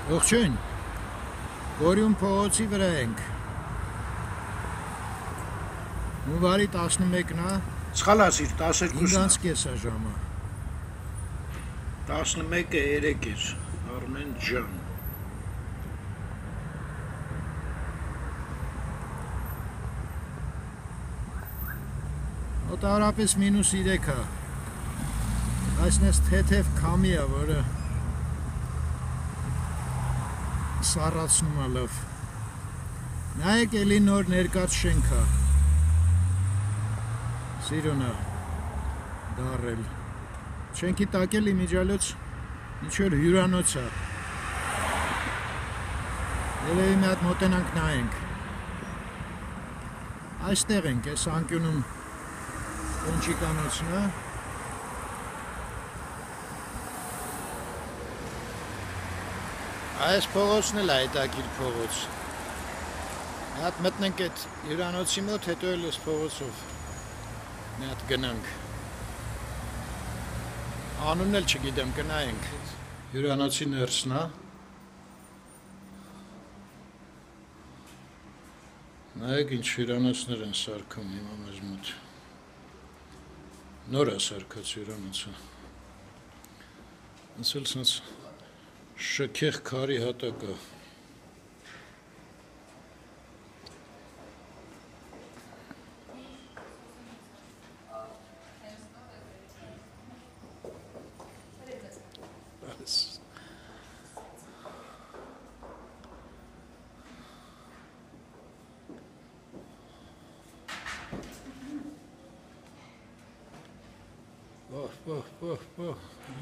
Ողջույն, Գորյուն փողոցի վրա ենք, հունվարի 11-ն է, Սխալ ասիր, 12-ն 5:30 ժամը, 11-ը 3 էր, Արմեն ջան։ Մոտավորապես -3 է, այսնես թեթև քամի է, որը սառացնում է լավ, նայեք էլի նոր ներկած շենք է, սիրուն է դարել, շենքի տակ էլ իմիջիալոց ինչ-որ հյուրանոց է, երևի մի հատ մոտենանք նայենք, այստեղ ենք, այս անկյունում Կոնչիկանոցն է, այս փողոցն էլ է հետաքրքիր փողոց, մի հատ մտնենք այդ հյուրանոցի մոտ, հետո էլ այս փողոցով մի հատ գնանք, անունն էլ չգիտեմ, գնայենք, հյուրանոցի ներսն է, նայեք ինչ հյուրանոցներ են սարքում հիմա մեզ մոտ, նոր է սարքած հյուրանոցը, հենց էլ սենց շքեղ քարի հատակ է,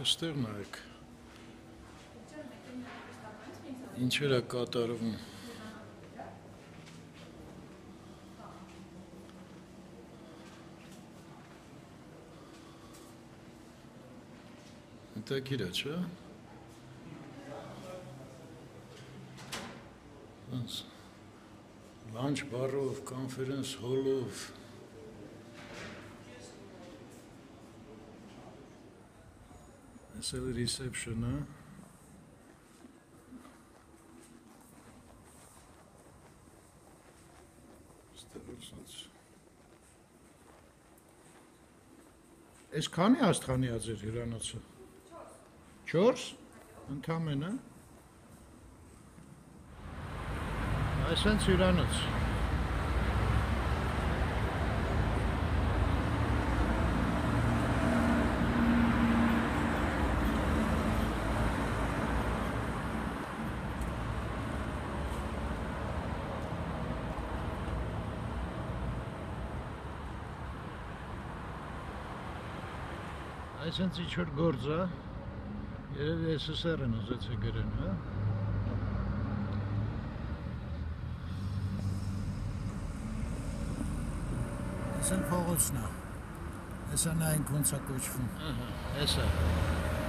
այստեղ նայեք, ինչեր է կատարվում, հետաքրքիր է, չէ՞, լանչ բարով, կոնֆերանս հոլով, այս էլ ռիսեպշնը, այս քանի աստղանի է ձեր հյուրանոցը, 4, ընդամենը, այս հենց հյուրանոց, այս հենց ինչ-որ գործ է, երևի SSR-ն ուզեց է գրեն, հա? Այս էլ փողոցն է, այսա նայենք ոնց է կոչվում, այսա,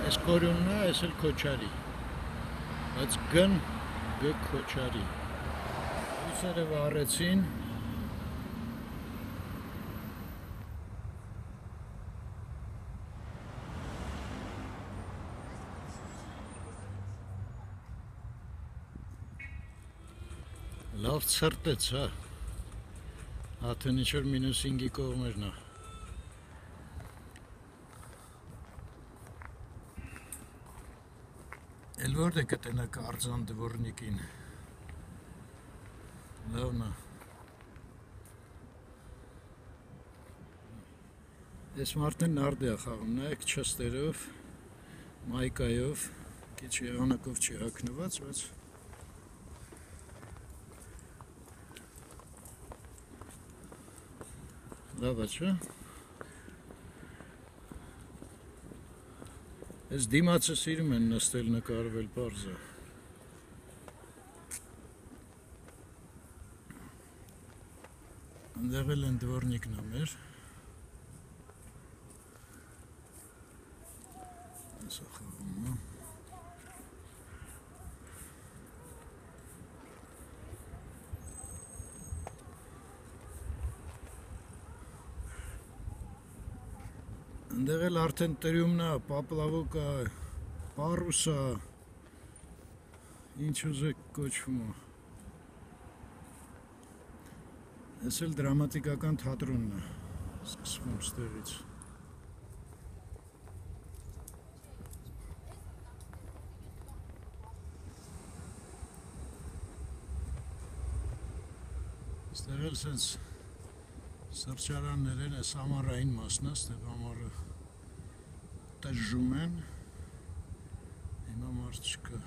այս Գորյունն է, այս էլ Քոչարի, բայց Գ Քոչարի, ուսերը վառեցին, լավ ցրտեց, հա, աթեն ինչ-որ -5-ի կողմերն է, էլ որդ է կտենակ արձան դվորնիկին, լավն է, ես մարդեն նարդ է խաղում, նայեք չստերով, մայկայով, քիչ եղանակով չի հագնված, բայց լավ է, չէ՞, ես դիմացը սիրում են նստել նկարվել պարզ է, ընդեղ էլ են դվորնիկն է մեր, ես է խաղում, հա, ընդեղ էլ արդեն տրյումն է, պապլավոկ է, պարուս է, Ինչ ուզեք կոչվում է։ Այս էլ դրամատիկական թատրոնն է, սկսվում ստեղից։ Ստեղ էլ սենց սրճարաններ են, այս ամառային մասն է, ստեղ ամառը տժժում են, հիմա մարդ չկա։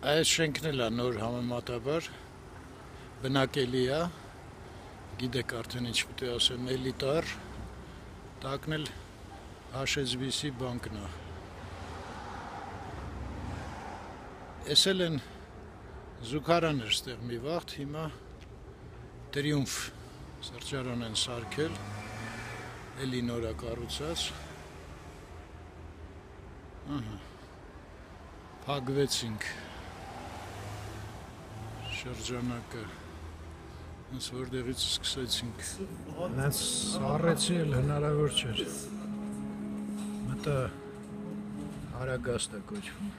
Այս շենքն էլ է նոր համեմատաբար, բնակելի է, գիտեք արդեն ինչ պիտի ասեմ, էլիտար, տակն էլ HSBC բանկն է։ Այս էլ են զուգարան էր ստեղ մի վաղտ, հիմա Տրիումֆ սրճարան են սարքել, էլի նոր է կառուցած։ Փակվեցինք շրջանակը, հենց որտեղից սկսեցինք։ Հենց սառեցի էլ հնարավոր չէր։ Մտա Արագաստ է կոչվում։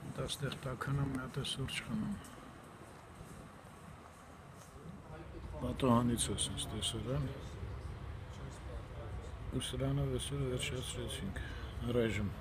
Մտա ստեղ տաքանամ, մի հատ է սուրճ խմեմ։ Պատոհանից է սենց տեսարան։ Ու սրանով այսօր վերջացրեցինք, ռեժիմ։